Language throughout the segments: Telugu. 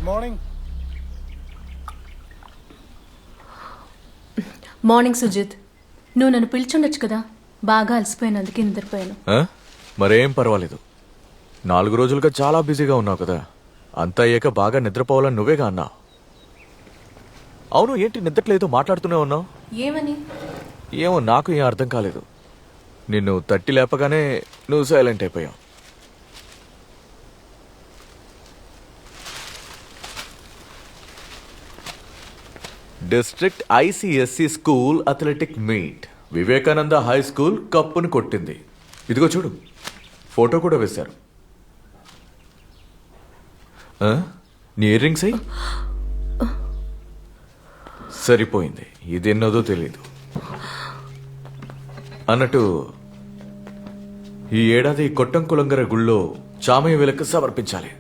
మార్నింగ్. మార్నింగ్ సుజిత్. నువ్వు నన్ను పిలిచుండొచ్చు కదా, బాగా అలసిపోయినందుకు నిద్రపోయాను. మరేం పర్వాలేదు. 4 రోజులుగా చాలా బిజీగా ఉన్నావు కదా, అంతా అయ్యాక బాగా నిద్రపోవాలని నువ్వేగా అన్నావు. అవును, ఏంటి నిద్రలేదో మాట్లాడుతూనే ఉన్నావు? ఏమని? ఏమో నాకు ఏం అర్థం కాలేదు. నిన్ను తట్టి లేపగానే నువ్వు సైలెంట్ అయిపోయావు. District ICSE school athletic meet, Vivekananda high school కప్పును కొట్టింది. ఇదిగో చూడు, ఫోటో కూడా వేశారు. నీ ఇయర్ రింగ్స్ అయ్యి సరిపోయింది. ఇదేన్నదో తెలీదు. అన్నట్టు ఈ ఏడాది కొట్టంకులంగర గుళ్ళో చామయ్య విలక్కు సమర్పించాలి.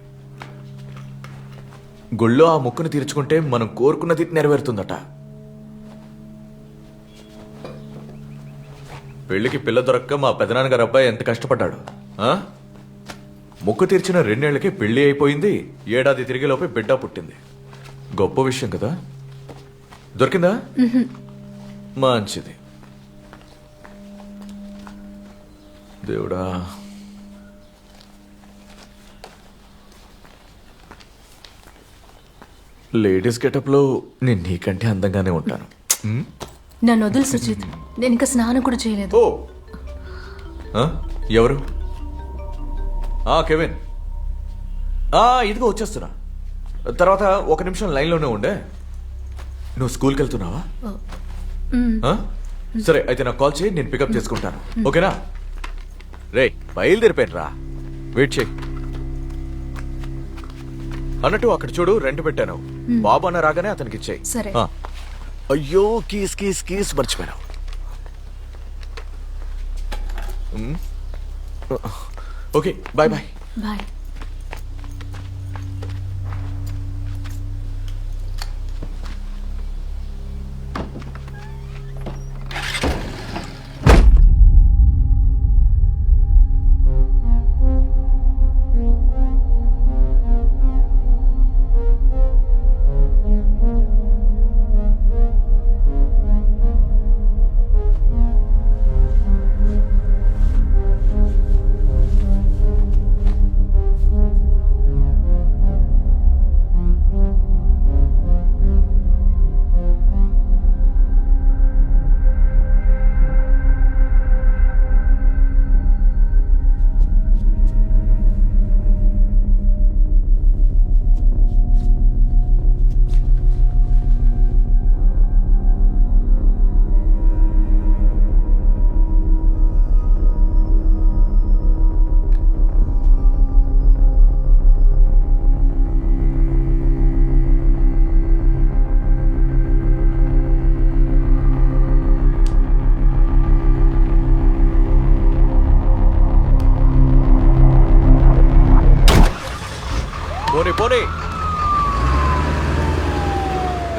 గుళ్ళో ఆ మొక్కును తీర్చుకుంటే మనం కోరుకున్నది నెరవేరుతుందట. పెళ్లికి పిల్ల దొరక్క మా పెదనాన్నగారు అబ్బాయి ఎంత కష్టపడ్డాడు. మొక్కు తీర్చిన 2 ఏళ్లకే పెళ్లి అయిపోయింది. ఏడాది తిరిగేలోపే బిడ్డ పుట్టింది. గొప్ప విషయం కదా. దొరికిందా? మంచిది. దేవుడా, లేడీస్ గెటప్లో నేను నీకంటే అందంగానే ఉంటాను. నన్ను వదులు సుజిత్, నేను ఇంకా స్నానం కూడా చేయలేదు. ఓ ఎవరు? కెవిన్. ఇదిగో వచ్చేస్తున్నా. తర్వాత 1 నిమిషం లైన్లోనే ఉండే. నువ్వు స్కూల్కి వెళ్తున్నావా? సరే, అయితే నాకు కాల్ చేయి, నేను పికప్ చేసుకుంటాను. ఓకేనా? రే, బయలుదేరిపోయాను రా, వెయిట్ చేయి. అన్నట్టు అక్కడ చూడు, రెంట్ పెట్టాను. బాబు అన్న రాగానే అతనికి ఇచ్చేయి. సరే. అయ్యో, కీస్ కీస్ కీస్ మర్చిపోయాను. Okay, bye bye. బాయ్.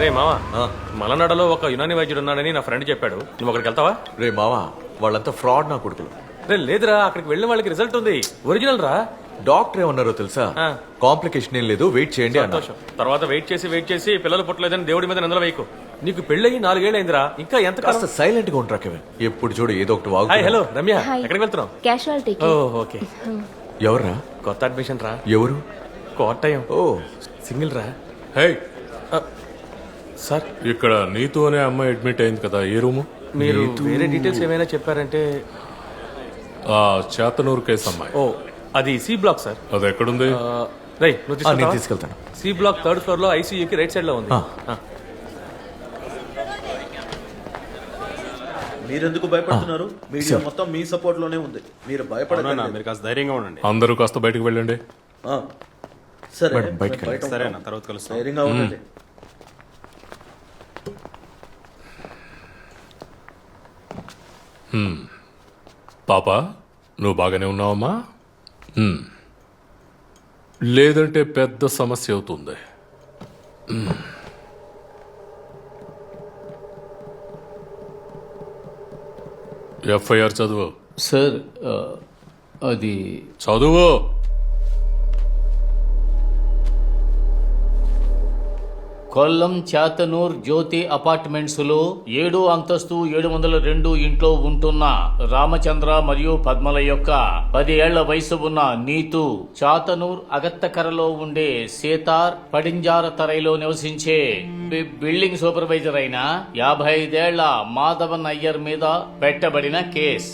రే మావా, మలనాడలో ఒక యునాని వైద్యుడు ఉన్నాడని నా ఫ్రెండ్ చెప్పాడు. నువ్వు అక్కడికి వెళ్తావా? రే మావా, వాళ్ళంతా ఫ్రాడ్ నా కొడుకులు. రే లేదురా, అక్కడికి వెళ్ళిన వాళ్ళకి రిజల్ట్ ఉంది, ఒరిజినల్ రా. డాక్టర్ ఏమన్నారో తెలుసా? కాంప్లికేషన్ ఏం లేదు, వెయిట్ చేయండి అన్న. తర్వాత వెయిట్ చేసి పిల్లలు పుట్టలేదని దేవుడి మీద నిందలు వేయకు. నీకు పెళ్ళయి 4 ఏళ్ళు అయిందిరా, ఇంకా ఎంత కాస్త సైలెంట్ గా ఉంటారా కెవిన్? ఎప్పుడు చూడు ఏదో ఒకటి వాగు. హాయ్, హలో రమ్య, ఎక్కడికి వెళ్తున్నావు? క్యాజువాలిటీ. ఓకే. ఎవర్రా? కొత్త అడ్మిషన్ రా. ఎవరు? కోటయం. ఓ, సింగిల్ రా. హే సార్, ఇక్కడ నీతు అనే అమ్మాయి అడ్మిట్ అయింది కదా, ఏ రూము? మీరు వేరే డీటెయిల్స్ ఏమైనా చెప్పారంటే. చేతనూరు కేసు అమ్మాయి. ఓ, అది సి బ్లాక్ సార్. అది ఎక్కడుంది? రై, నువ్వు తీసుకెళ్తాను. సి బ్లాక్ 3rd ఫ్లోర్ లో ఐసీయూకి రైట్ సైడ్ లో ఉంది. మీరెందుకు భయపడుతున్నారు? మీడియా మొత్తం మీ సపోర్ట్ లోనే ఉంది. మీరు భయపడకండి. మీరు కాస్త ధైర్యంగా ఉండండి. అందరూ కాస్త బయటకు వెళ్ళండి. సరే, బయటకు సరేనా, తర్వాత కలుస్తాం. ధైర్యంగా ఉండండి. పాప, నువ్వు బాగానే ఉన్నావమ్మా? లేదంటే పెద్ద సమస్య అవుతుంది. ఎఫ్ఐఆర్ చదువు. సార్, అది చదువు. కొల్లం చాతనూర్ జ్యోతి అపార్ట్మెంట్స్ లో 7వ అంతస్తు 702 ఇంట్లో ఉంటున్న రామచంద్ర మరియు పద్మల యొక్క 10 ఏళ్ల వయసు ఉన్న నీతు చాతనూర్ అగత్తకరలో ఉండే సేతార్ పడింజార తరైలో నివసించే బిల్డింగ్ సూపర్వైజర్ అయిన 55 ఏళ్ల మాధవన్ అయ్యర్ మీద పెట్టబడిన కేస్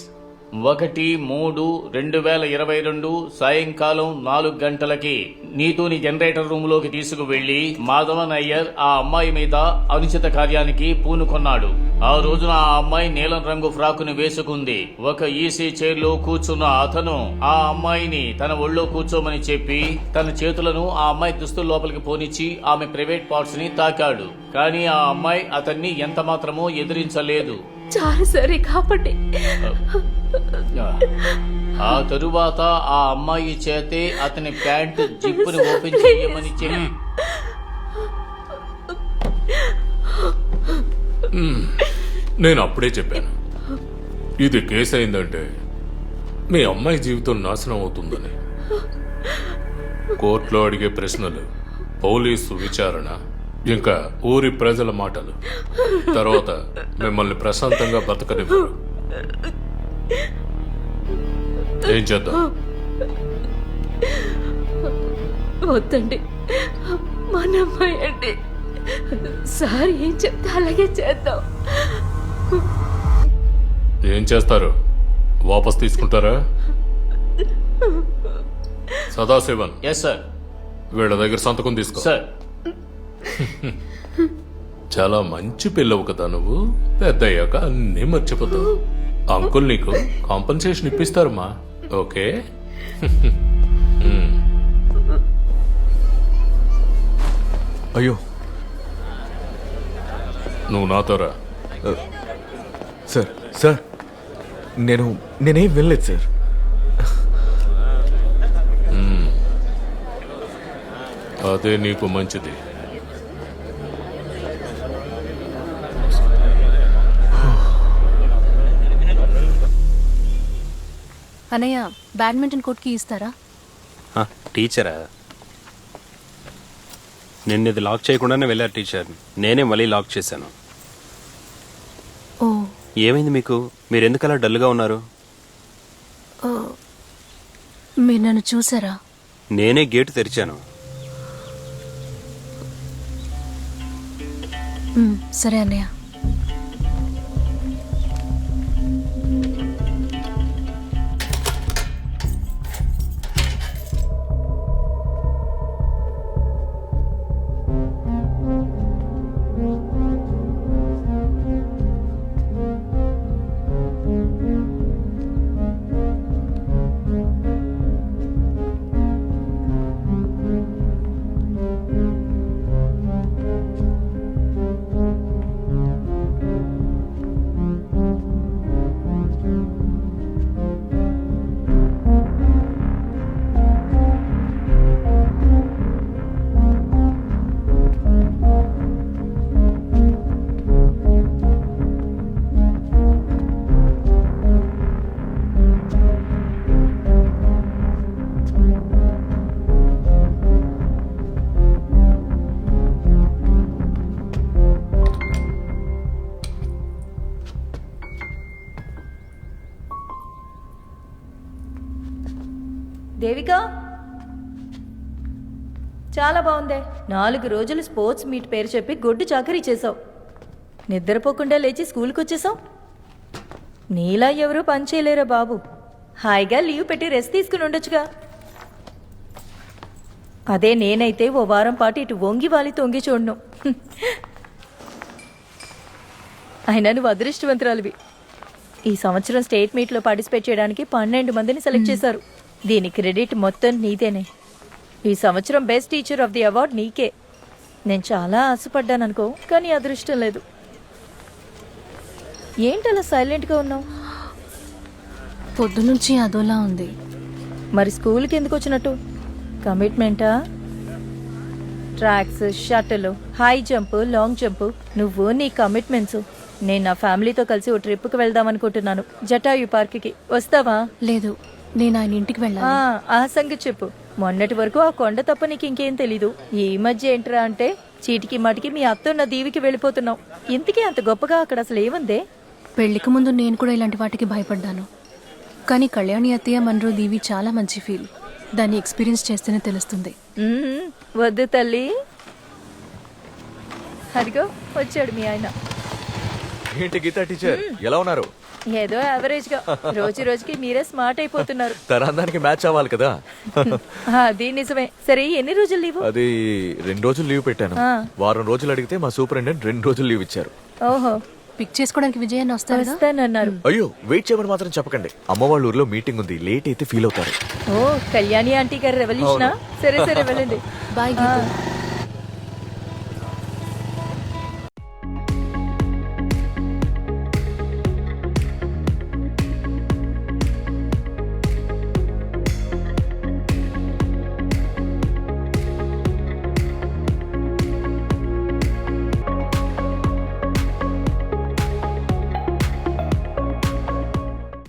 1/3/2022 సాయంకాలం 4 గంటలకి నీతుని జనరేటర్ రూమ్ లోకి తీసుకువెళ్లి మాధవన్ అయ్యర్ ఆ అమ్మాయి మీద అనుచిత కార్యానికి పూనుకొన్నాడు. ఆ రోజున ఆ అమ్మాయి నీలం రంగు ఫ్రాకుని వేసుకుంది. ఒక ఈసీ చైర్ లో కూర్చున్న అతను ఆ అమ్మాయిని తన ఒళ్ళో కూర్చోమని చెప్పి తన చేతులను ఆ అమ్మాయి దుస్తుల లోపలికి పోనిచ్చి ఆమె ప్రైవేట్ పార్ట్స్ ని తాకాడు. కానీ ఆ అమ్మాయి అతన్ని ఎంత మాత్రమో ఎదిరించలేదు. చాలు సరే కాబట్టి ఆ తరువాత ఆ అమ్మాయి చేతే అతని ప్యాంట్ జిప్పుని ఓపెన్ చేయమని చెప్పి నేను అప్పుడే చెప్పాను, ఇది కేసు అయిందంటే మీ అమ్మాయి జీవితం నాశనం అవుతుందని. కోర్టులో అడిగే ప్రశ్నలు, పోలీసు విచారణ, ఇంకా ఊరి ప్రజల మాటలు, తర్వాత మిమ్మల్ని ప్రశాంతంగా బతకనివ్వరు. ఏం చేద్దాం? వద్దండి, మన అమ్మాయి అండి. సార్ ఏం చెప్తే అలాగే చేద్దాం. ఏం చేస్తారు? వాపస్ తీసుకుంటారా? Sadasivan, yes sir. వీళ్ళ దగ్గర సంతకం తీసుకో. సార్, చాలా మంచి పిల్లవు కదా నువ్వు. పెద్దయ్యాక అన్నీ మర్చిపోతావు. అంకుల్ నీకు కాంపన్సేషన్ ఇప్పిస్తారమ్మా. ఓకే? అయ్యో నువ్వు నాతో రా. సార్ సార్ నేనేం వెళ్ళలేదు సార్. అదే నీకు మంచిది. అన్నయ్య, బ్యాడ్మింటన్ కోర్ట్కి ఇస్తారా? టీచరా? నిన్న ఇది లాక్ చేయకుండానే వెళ్ళారు టీచర్. నేనే మళ్ళీ లాక్ చేశాను. ఓ, ఏమైంది మీకు? మీరు ఎందుకు అలా డల్గా ఉన్నారు? మీరు నన్ను చూసారా? నేనే గేటు తెరిచాను. సరే అన్నయ్య. దేవిక, చాలా బాగుందే. 4 రోజులు స్పోర్ట్స్ మీట్ పేరు చెప్పి గొడ్డు చాకరీ చేసావు. నిద్రపోకుండా లేచి స్కూల్కి వచ్చేసావు. నీలా ఎవరూ పని చేయలేరా బాబు? హాయిగా లీవ్ పెట్టి రెస్ట్ తీసుకుని ఉండొచ్చుగా. అదే నేనైతే ఓ వారం పాటు ఇటు వంగి వాలి తొంగి చూడను. అయినా నువ్వు అదృష్టవంతురాలివి. ఈ సంవత్సరం స్టేట్ మీట్లో పార్టిసిపేట్ చేయడానికి 12 మందిని సెలెక్ట్ చేశారు. దీని క్రెడిట్ మొత్తం నీదేనే. ఈ సంవత్సరం best teacher of the award నీకే. నేను చాలా ఆశపడ్డాను అనుకో, కానీ అదృష్టం లేదు. ఏంటలా సైలెంట్గా ఉన్నావు? పొద్దునుంచి అదోలా ఉంది. మరి స్కూల్కి ఎందుకు వచ్చినట్టు? కమిట్మెంటా? Tracks, shuttle, high jump, long jump, నువ్వు నీ కమిట్మెంట్స్. నేను నా ఫ్యామిలీతో కలిసి ఓ ట్రిప్కి వెళ్దాం అనుకుంటున్నాను, జటాయు పార్క్కి. వస్తావా? లేదు, నేను ఆయన ఇంటికి వెళ్ళాలి. ఆ సంగతి చెప్పు. మొన్నటి వరకు ఆ కొండ తప్ప నీకు ఇంకేం తెలీదు. ఈ మధ్య ఏంట్రా అంటే చీటికి మాటికి మీ అత్తన్న దీవికి వెళ్ళిపోతున్నావు. ఇంతకీ అంత గొప్పగా అక్కడ అసలు ఏముందే? పెళ్లికి ముందు నేను కూడా ఇలాంటి వాటికి భయపడ్డాను. కానీ కళ్యాణి అత్తయ్య మనరు దీవి చాలా మంచి ఫీల్. దాన్ని ఎక్స్పీరియన్స్ చేస్తేనే తెలుస్తుంది. వద్దు తల్లి. అదిగో వచ్చాడు మీ ఆయన. ఏంటి గీతా టీచర్ ఎలా ఉన్నారు? ఏదో యావరేజ్ గా. రోజు రోజుకి మీరే స్మార్ట్ అయిపోతున్నారు. తరాందానికి మ్యాచ్ అవ్వాలి కదా. అది నిజమే. సరే ఎన్ని రోజులు లీవు? అది 2 రోజులు లీవ్ పెట్టాను. వారం రోజులు అడిగితే మా సూపరింటెండెంట్ 2 రోజులు లీవ్ ఇచ్చారు. ఓహో, పిక్ చేసుకోవడానికి విజయాన్ని వస్తారా? వస్తానన్నారు. అయ్యో వెయిట్ చేయమని మాత్రం చెప్పకండి. అమ్మ వాళ్ళ ఊర్లో మీటింగ్ ఉంది, లేట్ అయితే ఫీల్ అవుతారు. ఓ, కళ్యాణి ఆంటీ గారి రెవల్యూషనా? సరే సరే వెళ్ళండి. బాయ్ గీత.